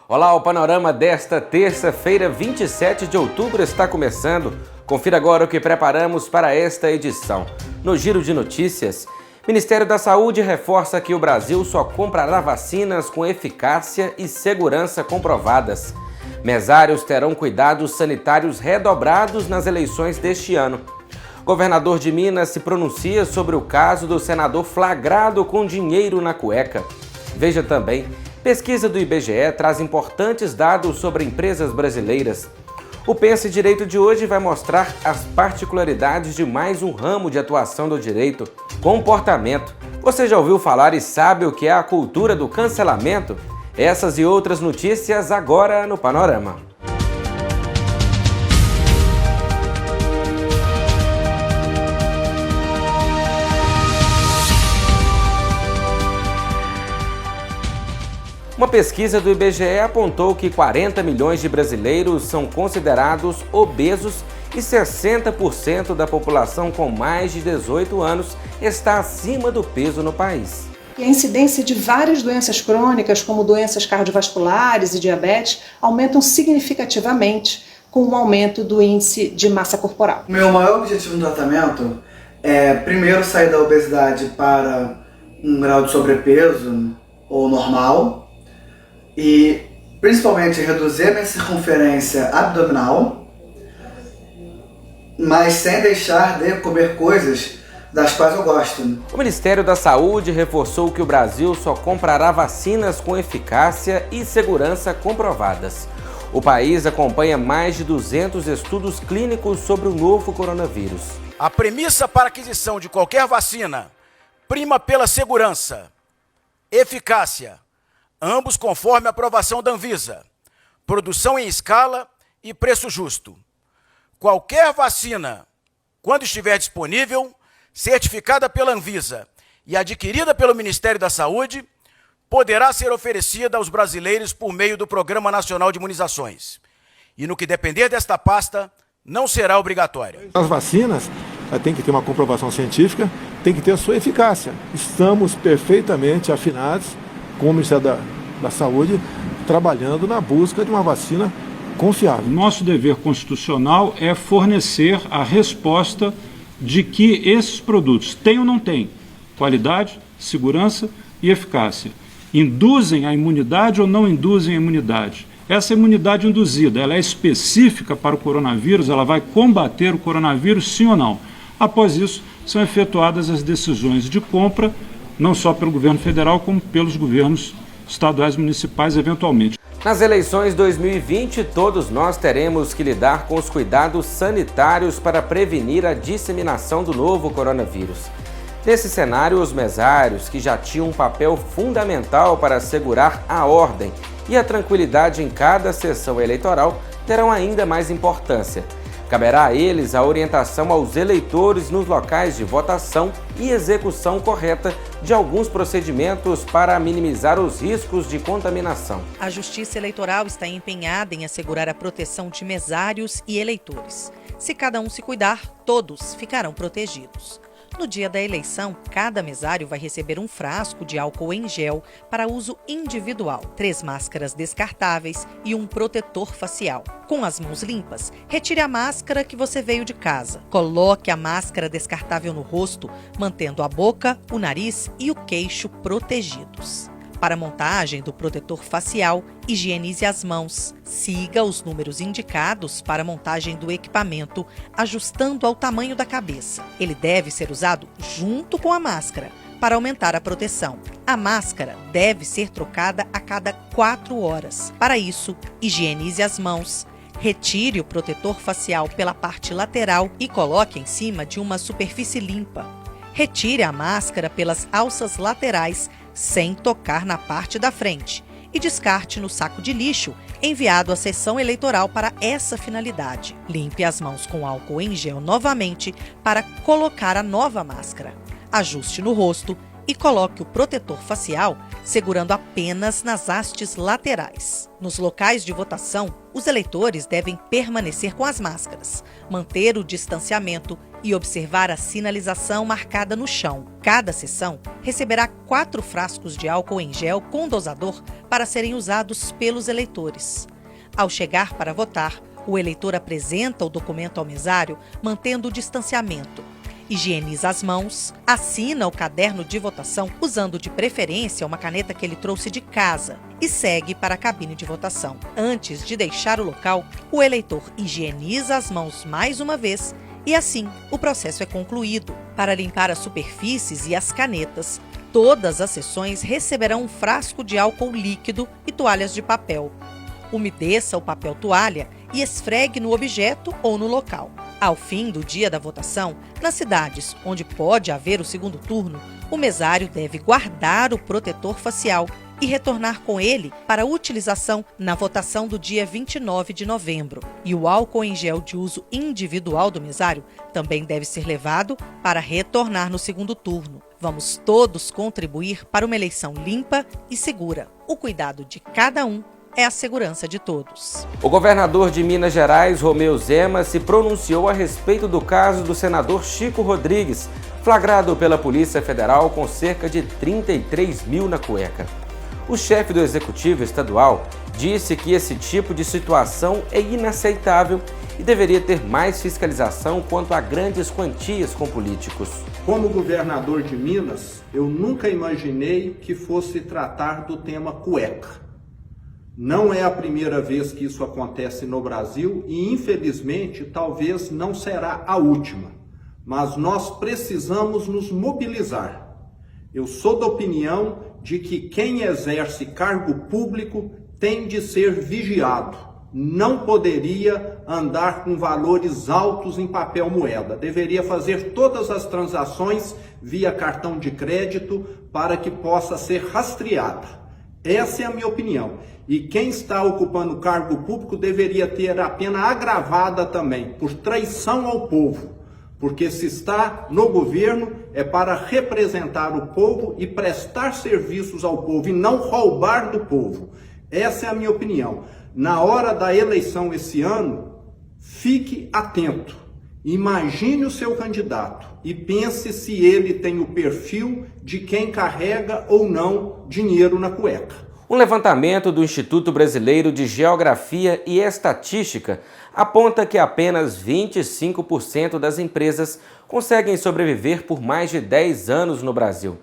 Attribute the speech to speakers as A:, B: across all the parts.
A: Olá, o panorama desta terça-feira, 27 de outubro, está começando. Confira agora o que preparamos para esta edição. No Giro de Notícias, Ministério da Saúde reforça que o Brasil só comprará vacinas com eficácia e segurança comprovadas. Mesários terão cuidados sanitários redobrados nas eleições deste ano. Governador de Minas se pronuncia sobre o caso do senador flagrado com dinheiro na cueca. Veja também, pesquisa do IBGE traz importantes dados sobre empresas brasileiras. O Pense Direito de hoje vai mostrar as particularidades de mais um ramo de atuação do direito, comportamento. Você já ouviu falar e sabe o que é a cultura do cancelamento? Essas e outras notícias agora no Panorama. Uma pesquisa do IBGE apontou que 40 milhões de brasileiros são considerados obesos e 60% da população com mais de 18 anos está acima do peso no país.
B: E a incidência de várias doenças crônicas, como doenças cardiovasculares e diabetes, aumentam significativamente com o aumento do índice de massa corporal.
C: Meu maior objetivo no tratamento é, primeiro, sair da obesidade para um grau de sobrepeso ou normal, e principalmente reduzir a minha circunferência abdominal, mas sem deixar de comer coisas das quais eu gosto.
A: O Ministério da Saúde reforçou que o Brasil só comprará vacinas com eficácia e segurança comprovadas. O país acompanha mais de 200 estudos clínicos sobre o novo coronavírus.
D: A premissa para a aquisição de qualquer vacina prima pela segurança, eficácia, ambos conforme a aprovação da Anvisa, produção em escala e preço justo. Qualquer vacina, quando estiver disponível, certificada pela Anvisa e adquirida pelo Ministério da Saúde, poderá ser oferecida aos brasileiros por meio do Programa Nacional de Imunizações. E no que depender desta pasta, não será obrigatória.
E: As vacinas têm que ter uma comprovação científica, tem que ter a sua eficácia. Estamos perfeitamente afinados com o Ministério da Saúde, trabalhando na busca de uma vacina confiável.
F: Nosso dever constitucional é fornecer a resposta de que esses produtos têm ou não têm qualidade, segurança e eficácia. Induzem a imunidade ou não induzem a imunidade? Essa imunidade induzida, ela é específica para o coronavírus, ela vai combater o coronavírus, sim ou não? Após isso, são efetuadas as decisões de compra, não só pelo governo federal, como pelos governos estaduais e municipais, eventualmente.
A: Nas eleições 2020, todos nós teremos que lidar com os cuidados sanitários para prevenir a disseminação do novo coronavírus. Nesse cenário, os mesários, que já tinham um papel fundamental para assegurar a ordem e a tranquilidade em cada sessão eleitoral, terão ainda mais importância. Caberá a eles a orientação aos eleitores nos locais de votação e execução correta de alguns procedimentos para minimizar os riscos de contaminação.
G: A Justiça Eleitoral está empenhada em assegurar a proteção de mesários e eleitores. Se cada um se cuidar, todos ficarão protegidos. No dia da eleição, cada mesário vai receber um frasco de álcool em gel para uso individual, 3 máscaras descartáveis e um protetor facial. Com as mãos limpas, retire a máscara que você veio de casa. Coloque a máscara descartável no rosto, mantendo a boca, o nariz e o queixo protegidos. Para a montagem do protetor facial, higienize as mãos. Siga os números indicados para a montagem do equipamento, ajustando ao tamanho da cabeça. Ele deve ser usado junto com a máscara, para aumentar a proteção. A máscara deve ser trocada a cada 4 horas. Para isso, higienize as mãos. Retire o protetor facial pela parte lateral e coloque em cima de uma superfície limpa. Retire a máscara pelas alças laterais, sem tocar na parte da frente, e descarte no saco de lixo enviado à seção eleitoral para essa finalidade. Limpe as mãos com álcool em gel novamente para colocar a nova máscara. Ajuste no rosto e coloque o protetor facial segurando apenas nas hastes laterais. Nos locais de votação, os eleitores devem permanecer com as máscaras, manter o distanciamento e observar a sinalização marcada no chão. Cada sessão receberá 4 frascos de álcool em gel com dosador para serem usados pelos eleitores. Ao chegar para votar, o eleitor apresenta o documento ao mesário, mantendo o distanciamento. Higieniza as mãos, assina o caderno de votação usando de preferência uma caneta que ele trouxe de casa e segue para a cabine de votação. Antes de deixar o local, o eleitor higieniza as mãos mais uma vez e assim o processo é concluído. Para limpar as superfícies e as canetas, todas as sessões receberão um frasco de álcool líquido e toalhas de papel. Umedeça o papel toalha e esfregue no objeto ou no local. Ao fim do dia da votação, nas cidades onde pode haver o segundo turno, o mesário deve guardar o protetor facial e retornar com ele para utilização na votação do dia 29 de novembro. E o álcool em gel de uso individual do mesário também deve ser levado para retornar no segundo turno. Vamos todos contribuir para uma eleição limpa e segura. O cuidado de cada um é a segurança de todos.
A: O governador de Minas Gerais, Romeu Zema, se pronunciou a respeito do caso do senador Chico Rodrigues, flagrado pela Polícia Federal com cerca de 33 mil na cueca. O chefe do Executivo Estadual disse que esse tipo de situação é inaceitável e deveria ter mais fiscalização quanto a grandes quantias com políticos.
H: Como governador de Minas, eu nunca imaginei que fosse tratar do tema cueca. Não é a primeira vez que isso acontece no Brasil e, infelizmente, talvez não será a última. Mas nós precisamos nos mobilizar. Eu sou da opinião de que quem exerce cargo público tem de ser vigiado. Não poderia andar com valores altos em papel moeda. Deveria fazer todas as transações via cartão de crédito para que possa ser rastreada. Essa é a minha opinião. E quem está ocupando cargo público deveria ter a pena agravada também, por traição ao povo. Porque se está no governo é para representar o povo e prestar serviços ao povo e não roubar do povo. Essa é a minha opinião. Na hora da eleição esse ano, fique atento. Imagine o seu candidato e pense se ele tem o perfil de quem carrega ou não dinheiro na cueca.
A: Um levantamento do Instituto Brasileiro de Geografia e Estatística aponta que apenas 25% das empresas conseguem sobreviver por mais de 10 anos no Brasil.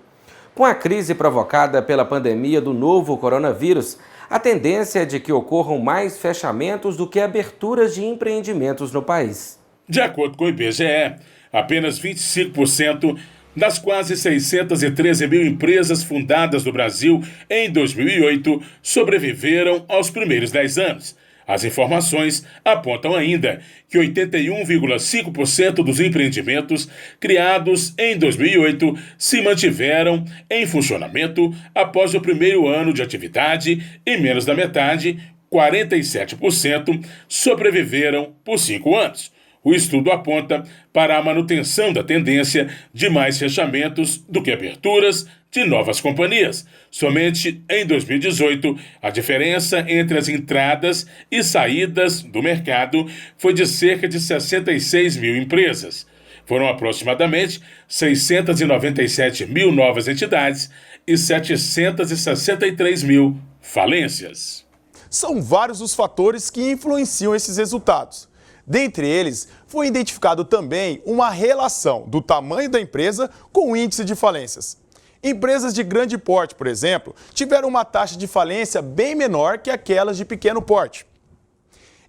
A: Com a crise provocada pela pandemia do novo coronavírus, a tendência é de que ocorram mais fechamentos do que aberturas de empreendimentos no país.
I: De acordo com o IBGE, apenas 25% das quase 613 mil empresas fundadas no Brasil em 2008 sobreviveram aos primeiros 10 anos. As informações apontam ainda que 81,5% dos empreendimentos criados em 2008 se mantiveram em funcionamento após o primeiro ano de atividade e menos da metade, 47%, sobreviveram por 5 anos. O estudo aponta para a manutenção da tendência de mais fechamentos do que aberturas de novas companhias. Somente em 2018, a diferença entre as entradas e saídas do mercado foi de cerca de 66 mil empresas. Foram aproximadamente 697 mil novas entidades e 763 mil falências.
J: São vários os fatores que influenciam esses resultados. Dentre eles, foi identificado também uma relação do tamanho da empresa com o índice de falências. Empresas de grande porte, por exemplo, tiveram uma taxa de falência bem menor que aquelas de pequeno porte.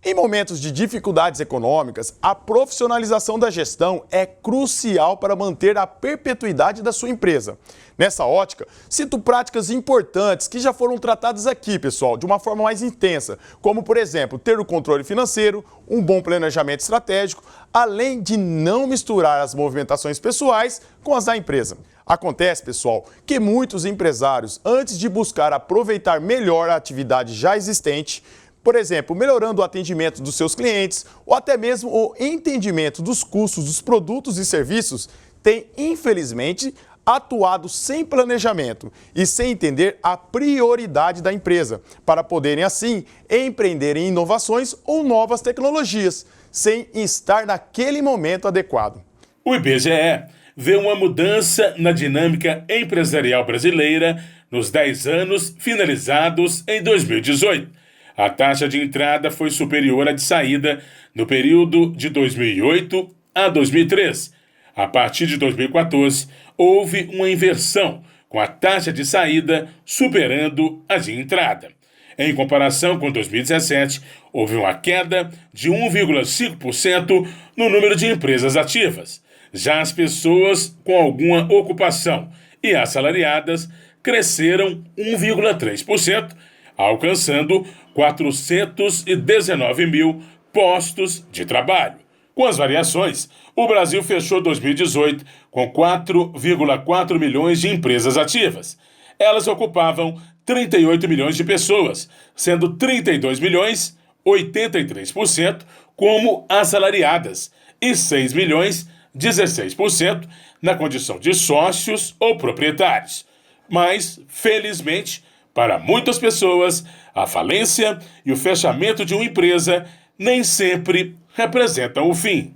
J: Em momentos de dificuldades econômicas, a profissionalização da gestão é crucial para manter a perpetuidade da sua empresa. Nessa ótica, cito práticas importantes que já foram tratadas aqui, pessoal, de uma forma mais intensa, como, por exemplo, ter o controle financeiro, um bom planejamento estratégico, além de não misturar as movimentações pessoais com as da empresa. Acontece, pessoal, que muitos empresários, antes de buscar aproveitar melhor a atividade já existente, por exemplo, melhorando o atendimento dos seus clientes ou até mesmo o entendimento dos custos dos produtos e serviços, tem, infelizmente, atuado sem planejamento e sem entender a prioridade da empresa, para poderem, assim, empreender em inovações ou novas tecnologias, sem estar naquele momento adequado.
I: O IBGE vê uma mudança na dinâmica empresarial brasileira nos 10 anos finalizados em 2018. A taxa de entrada foi superior à de saída no período de 2008 a 2013. A partir de 2014, houve uma inversão, com a taxa de saída superando a de entrada. Em comparação com 2017, houve uma queda de 1,5% no número de empresas ativas. Já as pessoas com alguma ocupação e assalariadas cresceram 1,3%, alcançando 419 mil postos de trabalho. Com as variações, o Brasil fechou 2018 com 4,4 milhões de empresas ativas. Elas ocupavam 38 milhões de pessoas, sendo 32 milhões, 83%, como assalariadas e 6 milhões, 16%, na condição de sócios ou proprietários. Mas, felizmente, para muitas pessoas, a falência e o fechamento de uma empresa nem sempre representam o fim.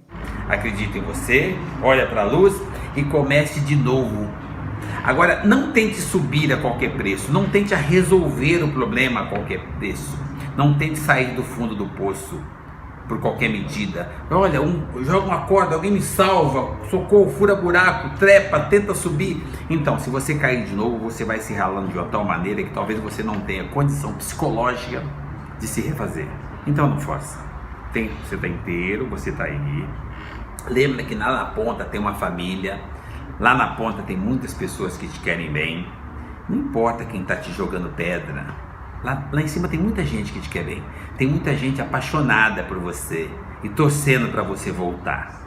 K: Acredite em você, olha para a luz e comece de novo. Agora, não tente subir a qualquer preço, não tente resolver o problema a qualquer preço, não tente sair do fundo do poço por qualquer medida. Olha, joga uma corda, alguém me salva, socorro, fura buraco, trepa, tenta subir. Então, se você cair de novo, você vai se ralando de uma tal maneira que talvez você não tenha condição psicológica de se refazer. Então não força. Você está inteiro, você está aí. Lembra que lá na ponta tem uma família, lá na ponta tem muitas pessoas que te querem bem. Não importa quem está te jogando pedra. Lá em cima tem muita gente que te quer bem. Tem muita gente apaixonada por você e torcendo para você voltar.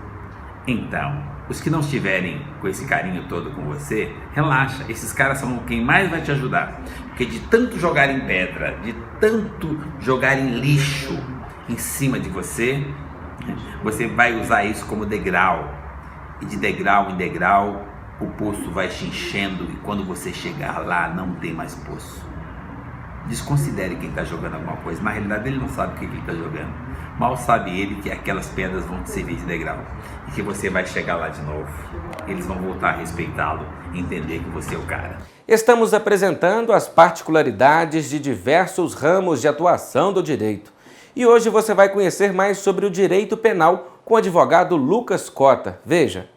K: Então, os que não estiverem com esse carinho todo com você, relaxa. Esses caras são quem mais vai te ajudar. Porque de tanto jogar em pedra, de tanto jogar em lixo em cima de você, você vai usar isso como degrau. E de degrau em degrau, o poço vai te enchendo. E quando você chegar lá, não tem mais poço. Desconsidere quem está jogando alguma coisa, mas na realidade ele não sabe o que ele está jogando. Mal sabe ele que aquelas pedras vão te servir de degrau e que você vai chegar lá de novo. Eles vão voltar a respeitá-lo e entender que você é o cara.
A: Estamos apresentando as particularidades de diversos ramos de atuação do direito. E hoje você vai conhecer mais sobre o direito penal com o advogado Lucas Cota. Veja.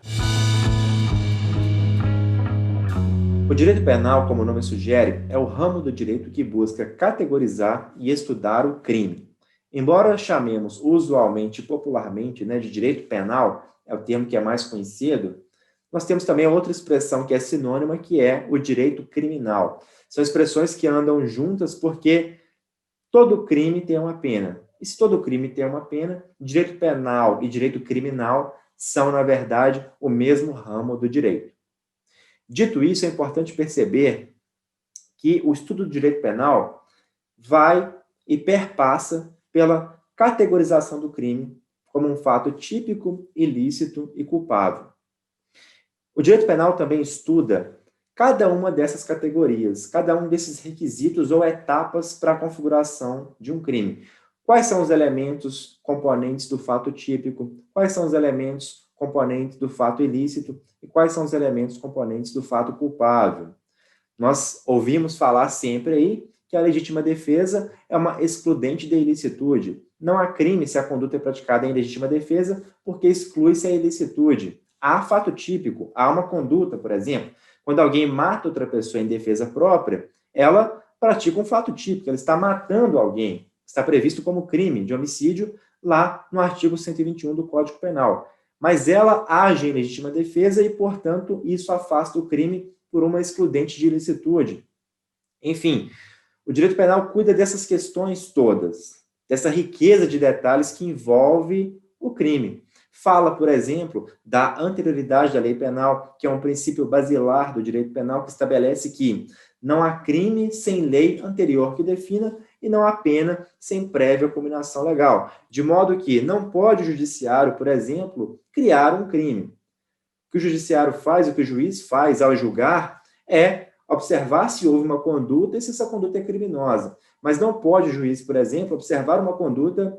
L: O direito penal, como o nome sugere, é o ramo do direito que busca categorizar e estudar o crime. Embora chamemos usualmente e popularmente de direito penal, é o termo que é mais conhecido, nós temos também outra expressão que é sinônima, que é o direito criminal. São expressões que andam juntas porque todo crime tem uma pena. E se todo crime tem uma pena, direito penal e direito criminal são, na verdade, o mesmo ramo do direito. Dito isso, é importante perceber que o estudo do direito penal vai e perpassa pela categorização do crime como um fato típico, ilícito e culpável. O direito penal também estuda cada uma dessas categorias, cada um desses requisitos ou etapas para a configuração de um crime. Quais são os elementos componentes do fato típico? Quais são os elementos componentes do fato ilícito? E quais são os elementos componentes do fato culpável? Nós ouvimos falar sempre aí que a legítima defesa é uma excludente de ilicitude. Não há crime se a conduta é praticada em legítima defesa, porque exclui-se a ilicitude. Há fato típico, há uma conduta, por exemplo, quando alguém mata outra pessoa em defesa própria, ela pratica um fato típico, ela está matando alguém. Está previsto como crime de homicídio lá no artigo 121 do Código Penal. Mas ela age em legítima defesa e, portanto, isso afasta o crime por uma excludente de ilicitude. Enfim, o direito penal cuida dessas questões todas, dessa riqueza de detalhes que envolve o crime. Fala, por exemplo, da anterioridade da lei penal, que é um princípio basilar do direito penal que estabelece que não há crime sem lei anterior que defina e não há pena sem prévia cominação legal. De modo que não pode o judiciário, por exemplo, criar um crime. O que o judiciário faz, o que o juiz faz ao julgar, é observar se houve uma conduta e se essa conduta é criminosa. Mas não pode o juiz, por exemplo, observar uma conduta,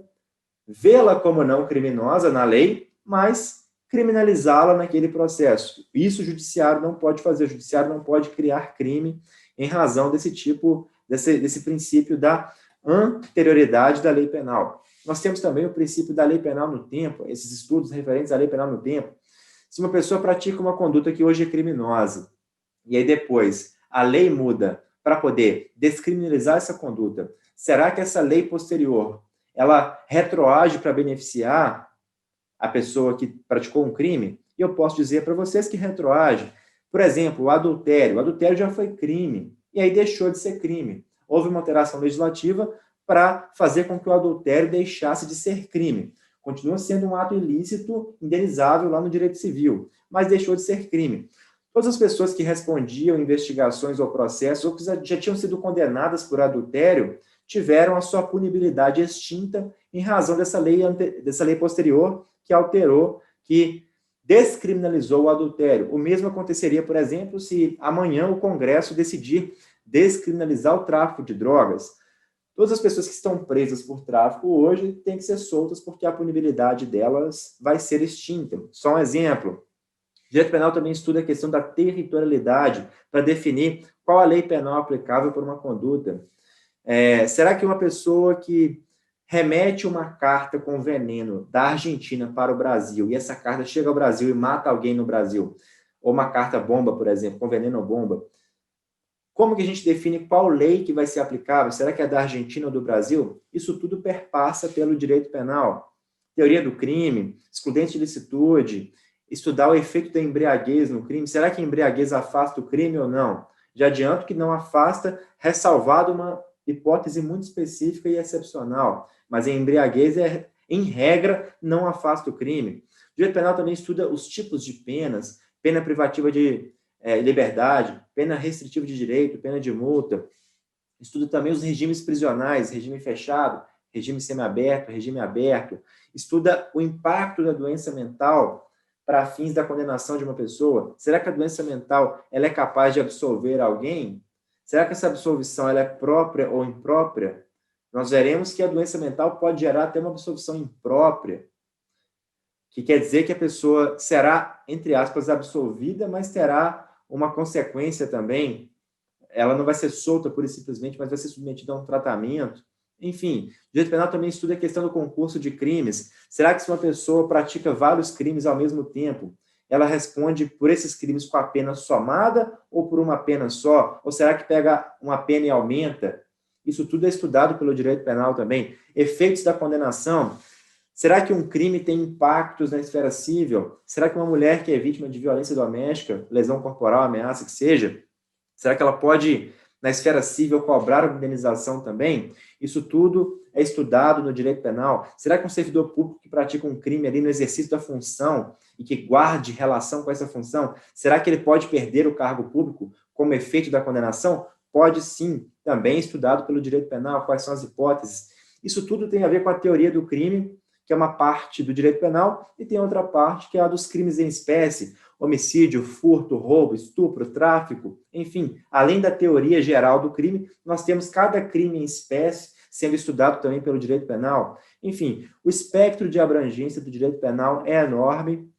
L: vê-la como não criminosa na lei, mas criminalizá-la naquele processo. Isso o judiciário não pode fazer. O judiciário não pode criar crime em razão desse princípio da anterioridade da lei penal. Nós temos também o princípio da lei penal no tempo, esses estudos referentes à lei penal no tempo. Se uma pessoa pratica uma conduta que hoje é criminosa, e aí depois a lei muda para poder descriminalizar essa conduta, será que essa lei posterior, ela retroage para beneficiar a pessoa que praticou um crime? E eu posso dizer para vocês que retroage. Por exemplo, o adultério. O adultério já foi crime, e aí deixou de ser crime. Houve uma alteração legislativa para fazer com que o adultério deixasse de ser crime. Continua sendo um ato ilícito, indenizável lá no direito civil, mas deixou de ser crime. Todas as pessoas que respondiam investigações ou processos, ou que já tinham sido condenadas por adultério, tiveram a sua punibilidade extinta em razão dessa lei posterior que alterou, que descriminalizou o adultério. O mesmo aconteceria, por exemplo, se amanhã o Congresso decidir descriminalizar o tráfico de drogas. Todas as pessoas que estão presas por tráfico hoje têm que ser soltas porque a punibilidade delas vai ser extinta. Só um exemplo. O direito penal também estuda a questão da territorialidade para definir qual a lei penal aplicável por uma conduta. Será que uma pessoa que remete uma carta com veneno da Argentina para o Brasil e essa carta chega ao Brasil e mata alguém no Brasil, ou uma carta bomba, por exemplo, com veneno ou bomba, como que a gente define qual lei que vai ser aplicável? Será que é da Argentina ou do Brasil? Isso tudo perpassa pelo direito penal. Teoria do crime, excludente de licitude, estudar o efeito da embriaguez no crime. Será que a embriaguez afasta o crime ou não? Já adianto que não afasta, ressalvado uma hipótese muito específica e excepcional. Mas a embriaguez, em regra, não afasta o crime. O direito penal também estuda os tipos de penas, pena privativa de liberdade, pena restritiva de direito, pena de multa. Estuda também os regimes prisionais, regime fechado, regime semiaberto, regime aberto. Estuda o impacto da doença mental para fins da condenação de uma pessoa. Será que a doença mental ela é capaz de absolver alguém? Será que essa absolvição ela é própria ou imprópria? Nós veremos que a doença mental pode gerar até uma absolvição imprópria, que quer dizer que a pessoa será, entre aspas, absolvida, mas terá uma consequência também. Ela não vai ser solta pura e simplesmente, mas vai ser submetida a um tratamento. Enfim, o direito penal também estuda a questão do concurso de crimes. Será que se uma pessoa pratica vários crimes ao mesmo tempo, ela responde por esses crimes com a pena somada ou por uma pena só? Ou será que pega uma pena e aumenta? Isso tudo é estudado pelo direito penal também. Efeitos da condenação. Será que um crime tem impactos na esfera civil? Será que uma mulher que é vítima de violência doméstica, lesão corporal, ameaça que seja, será que ela pode, na esfera civil, cobrar uma indenização também? Isso tudo é estudado no direito penal. Será que um servidor público que pratica um crime ali no exercício da função e que guarde relação com essa função, será que ele pode perder o cargo público como efeito da condenação? Pode sim, também estudado pelo direito penal, quais são as hipóteses. Isso tudo tem a ver com a teoria do crime, que é uma parte do direito penal, e tem outra parte que é a dos crimes em espécie, homicídio, furto, roubo, estupro, tráfico, enfim, além da teoria geral do crime, nós temos cada crime em espécie sendo estudado também pelo direito penal. Enfim, o espectro de abrangência do direito penal é enorme,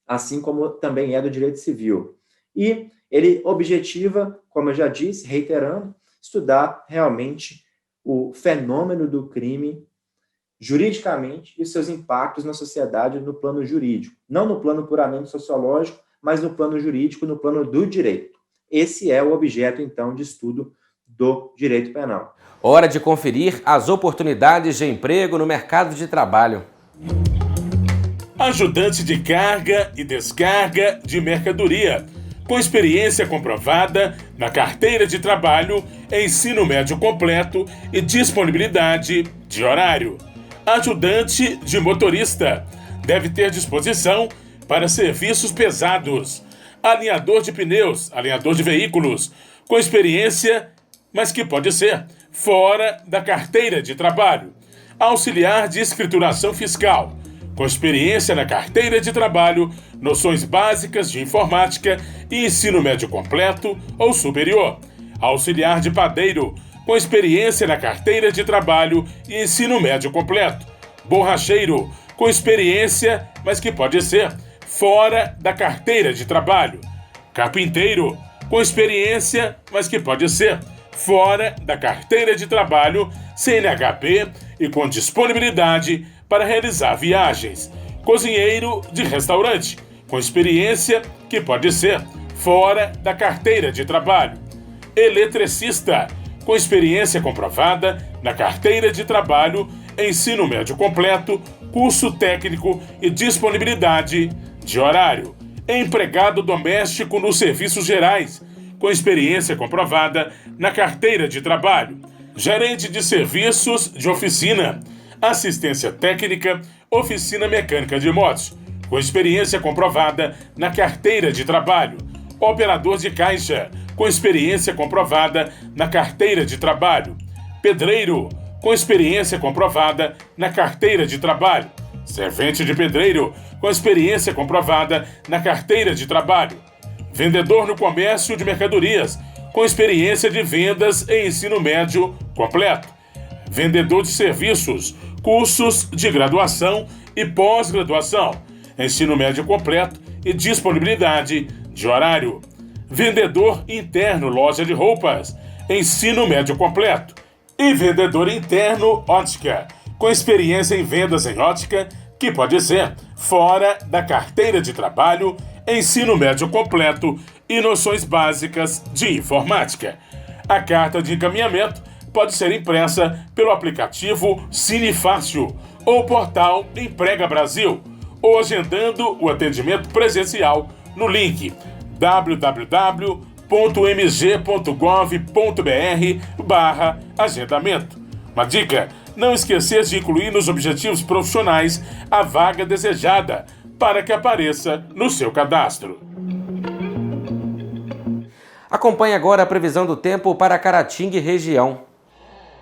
L: assim como também é do direito civil. E ele objetiva, como eu já disse, reiterando, estudar realmente o fenômeno do crime juridicamente e os seus impactos na sociedade no plano jurídico. Não no plano puramente sociológico, mas no plano jurídico, no plano do direito. Esse é o objeto, então, de estudo do direito penal.
A: Hora de conferir as oportunidades de emprego no mercado de trabalho.
I: Ajudante de carga e descarga de mercadoria, com experiência comprovada na carteira de trabalho, ensino médio completo e disponibilidade de horário. Ajudante de motorista, deve ter disposição para serviços pesados. Alinhador de pneus, alinhador de veículos, com experiência, mas que pode ser fora da carteira de trabalho. Auxiliar de escrituração fiscal, com experiência na carteira de trabalho, noções básicas de informática e ensino médio completo ou superior. Auxiliar de padeiro, com experiência na carteira de trabalho e ensino médio completo. Borracheiro, com experiência, mas que pode ser fora da carteira de trabalho. Carpinteiro, com experiência, mas que pode ser fora da carteira de trabalho, CNHP e com disponibilidade para realizar viagens. Cozinheiro de restaurante, com experiência, que pode ser fora da carteira de trabalho. Eletricista, com experiência comprovada na carteira de trabalho, ensino médio completo, curso técnico e disponibilidade de horário. Empregado doméstico nos serviços gerais, com experiência comprovada na carteira de trabalho. Gerente de serviços de oficina, assistência técnica, oficina mecânica de motos, com experiência comprovada na carteira de trabalho. Operador de caixa, com experiência comprovada na carteira de trabalho. Pedreiro, com experiência comprovada na carteira de trabalho. Servente de pedreiro, com experiência comprovada na carteira de trabalho. Vendedor no comércio de mercadorias, com experiência de vendas e ensino médio completo. Vendedor de serviços, cursos de graduação e pós-graduação, ensino médio completo e disponibilidade de horário. Vendedor interno, loja de roupas, ensino médio completo. E vendedor interno, ótica, com experiência em vendas em ótica, que pode ser fora da carteira de trabalho, ensino médio completo e noções básicas de informática. A carta de encaminhamento pode ser impressa pelo aplicativo Cine Fácil ou portal Emprega Brasil, ou agendando o atendimento presencial no link www.mg.gov.br/agendamento. Uma dica: não esquecer de incluir nos objetivos profissionais a vaga desejada para que apareça no seu cadastro.
A: Acompanhe agora a previsão do tempo para Caratinga e região.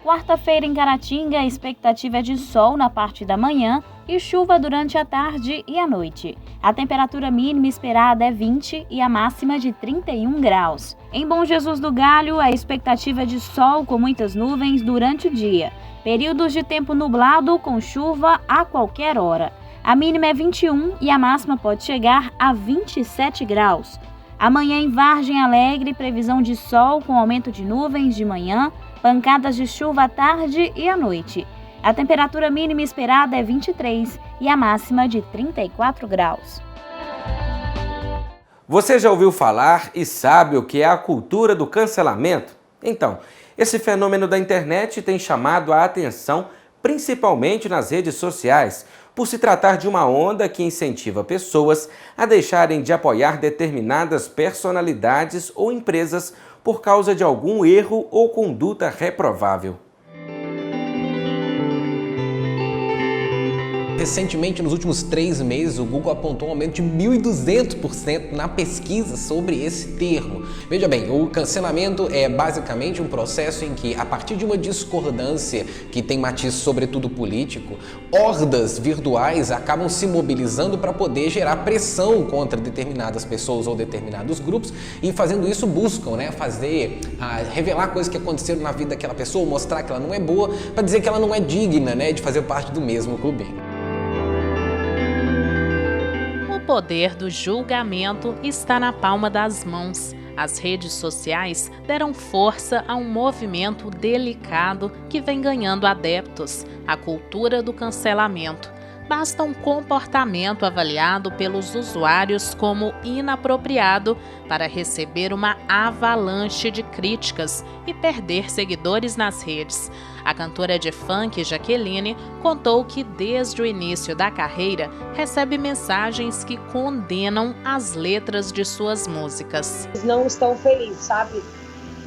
M: Quarta-feira em Caratinga, a expectativa é de sol na parte da manhã e chuva durante a tarde e a noite. A temperatura mínima esperada é 20 e a máxima de 31 graus. Em Bom Jesus do Galho, a expectativa é de sol com muitas nuvens durante o dia. Períodos de tempo nublado com chuva a qualquer hora. A mínima é 21 e a máxima pode chegar a 27 graus. Amanhã em Vargem Alegre, previsão de sol com aumento de nuvens de manhã, pancadas de chuva à tarde e à noite. A temperatura mínima esperada é 23 e a máxima de 34 graus.
A: Você já ouviu falar e sabe o que é a cultura do cancelamento? Então, esse fenômeno da internet tem chamado a atenção principalmente nas redes sociais, por se tratar de uma onda que incentiva pessoas a deixarem de apoiar determinadas personalidades ou empresas por causa de algum erro ou conduta reprovável.
N: Recentemente, nos últimos 3 meses, o Google apontou um aumento de 1.200% na pesquisa sobre esse termo. Veja bem, o cancelamento é basicamente um processo em que, a partir de uma discordância que tem matiz sobretudo político, hordas virtuais acabam se mobilizando para poder gerar pressão contra determinadas pessoas ou determinados grupos e, fazendo isso, buscam revelar coisas que aconteceram na vida daquela pessoa, mostrar que ela não é boa, para dizer que ela não é digna, de fazer parte do mesmo clube.
O: O poder do julgamento está na palma das mãos. As redes sociais deram força a um movimento delicado que vem ganhando adeptos, a cultura do cancelamento. Basta um comportamento avaliado pelos usuários como inapropriado para receber uma avalanche de críticas e perder seguidores nas redes. A cantora de funk Jaqueline contou que desde o início da carreira recebe mensagens que condenam as letras de suas músicas.
P: Não estão felizes, sabe?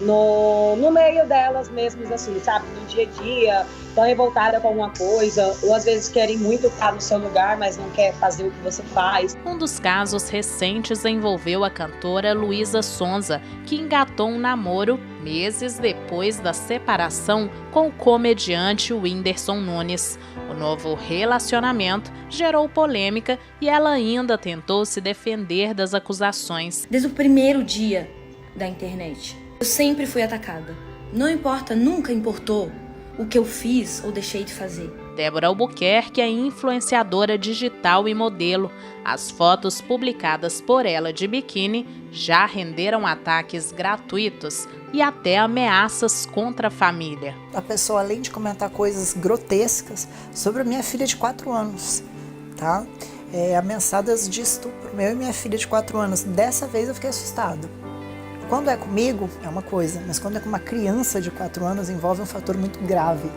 P: no meio delas mesmas, assim, sabe? No dia a dia, estão revoltadas com alguma coisa, ou às vezes querem muito estar no seu lugar, mas não quer fazer o que você faz.
O: Um dos casos recentes envolveu a cantora Luísa Sonza, que engatou um namoro meses depois da separação com o comediante Whindersson Nunes. O novo relacionamento gerou polêmica e ela ainda tentou se defender das acusações.
Q: Desde o primeiro dia da internet, eu sempre fui atacada. Não importa, nunca importou o que eu fiz ou deixei de fazer.
O: Débora Albuquerque é influenciadora digital e modelo. As fotos publicadas por ela de biquíni já renderam ataques gratuitos e até ameaças contra a família.
R: A pessoa, além de comentar coisas grotescas sobre a minha filha de 4 anos, tá? Ameaçadas de estupro, meu e minha filha de 4 anos. Dessa vez eu fiquei assustada. Quando é comigo, é uma coisa, mas quando é com uma criança de 4 anos, envolve um fator muito grave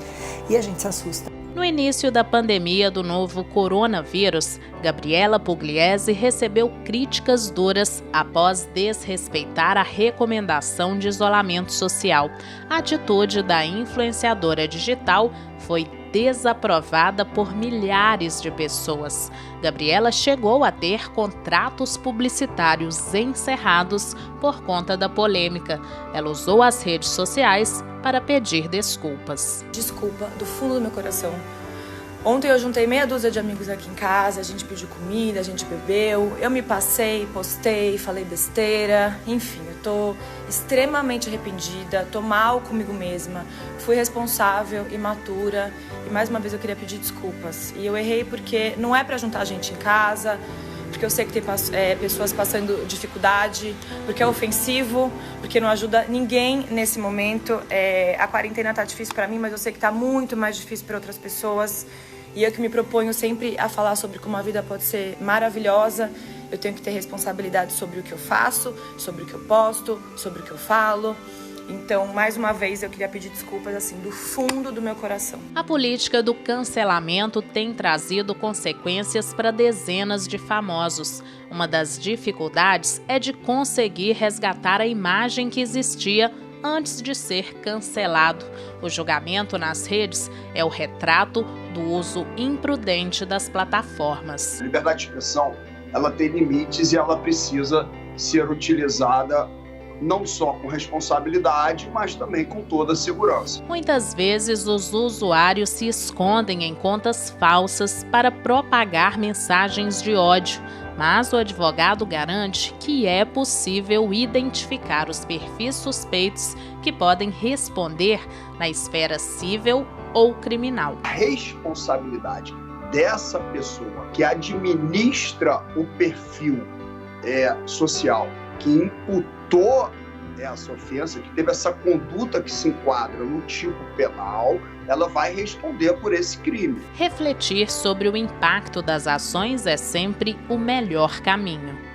R: e a gente se assusta.
O: No início da pandemia do novo coronavírus, Gabriela Pugliese recebeu críticas duras após desrespeitar a recomendação de isolamento social. A atitude da influenciadora digital foi desaprovada por milhares de pessoas. Gabriela chegou a ter contratos publicitários encerrados por conta da polêmica. Ela usou as redes sociais para pedir desculpas.
S: Desculpa do fundo do meu coração. Ontem eu juntei meia dúzia de amigos aqui em casa, a gente pediu comida, a gente bebeu, eu me passei, postei, falei besteira, enfim, eu tô extremamente arrependida, tô mal comigo mesma, fui responsável, imatura e mais uma vez eu queria pedir desculpas. E eu errei porque não é pra juntar gente em casa, porque eu sei que tem pessoas passando dificuldade, porque é ofensivo, porque não ajuda ninguém nesse momento. A quarentena tá difícil pra mim, mas eu sei que tá muito mais difícil para outras pessoas. E eu que me proponho sempre a falar sobre como a vida pode ser maravilhosa. Eu tenho que ter responsabilidade sobre o que eu faço, sobre o que eu posto, sobre o que eu falo. Então, mais uma vez, eu queria pedir desculpas, assim, do fundo do meu coração.
O: A política do cancelamento tem trazido consequências para dezenas de famosos. Uma das dificuldades é de conseguir resgatar a imagem que existia antes de ser cancelado. O julgamento nas redes é o retrato do uso imprudente das plataformas.
T: A liberdade de expressão, ela tem limites e ela precisa ser utilizada não só com responsabilidade, mas também com toda a segurança.
O: Muitas vezes os usuários se escondem em contas falsas para propagar mensagens de ódio, mas o advogado garante que é possível identificar os perfis suspeitos que podem responder na esfera civil ou criminal.
T: A responsabilidade dessa pessoa que administra o perfil social, que imputou essa ofensa, que teve essa conduta que se enquadra no tipo penal, ela vai responder por esse crime.
O: Refletir sobre o impacto das ações é sempre o melhor caminho.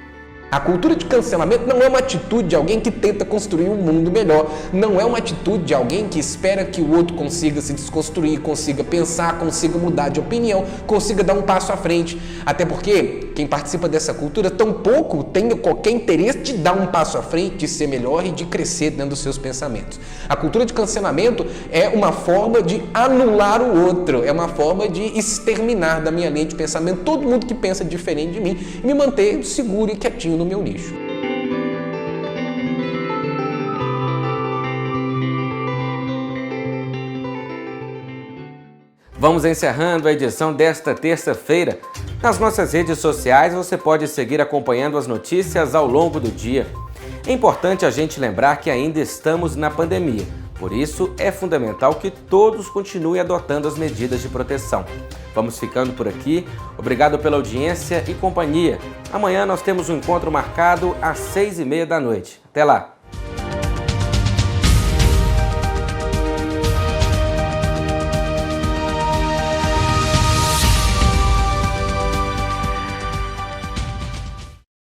N: A cultura de cancelamento não é uma atitude de alguém que tenta construir um mundo melhor, não é uma atitude de alguém que espera que o outro consiga se desconstruir, consiga pensar, consiga mudar de opinião, consiga dar um passo à frente. Até porque quem participa dessa cultura tampouco tem qualquer interesse de dar um passo à frente, de ser melhor e de crescer dentro dos seus pensamentos. A cultura de cancelamento é uma forma de anular o outro, é uma forma de exterminar da minha linha de pensamento todo mundo que pensa diferente de mim e me manter seguro e quietinho no meu nicho.
A: Vamos encerrando a edição desta terça-feira. Nas nossas redes sociais você pode seguir acompanhando as notícias ao longo do dia. É importante a gente lembrar que ainda estamos na pandemia, por isso é fundamental que todos continuem adotando as medidas de proteção. Vamos ficando por aqui, obrigado pela audiência e companhia. Amanhã nós temos um encontro marcado às 6h30 da noite. Até lá!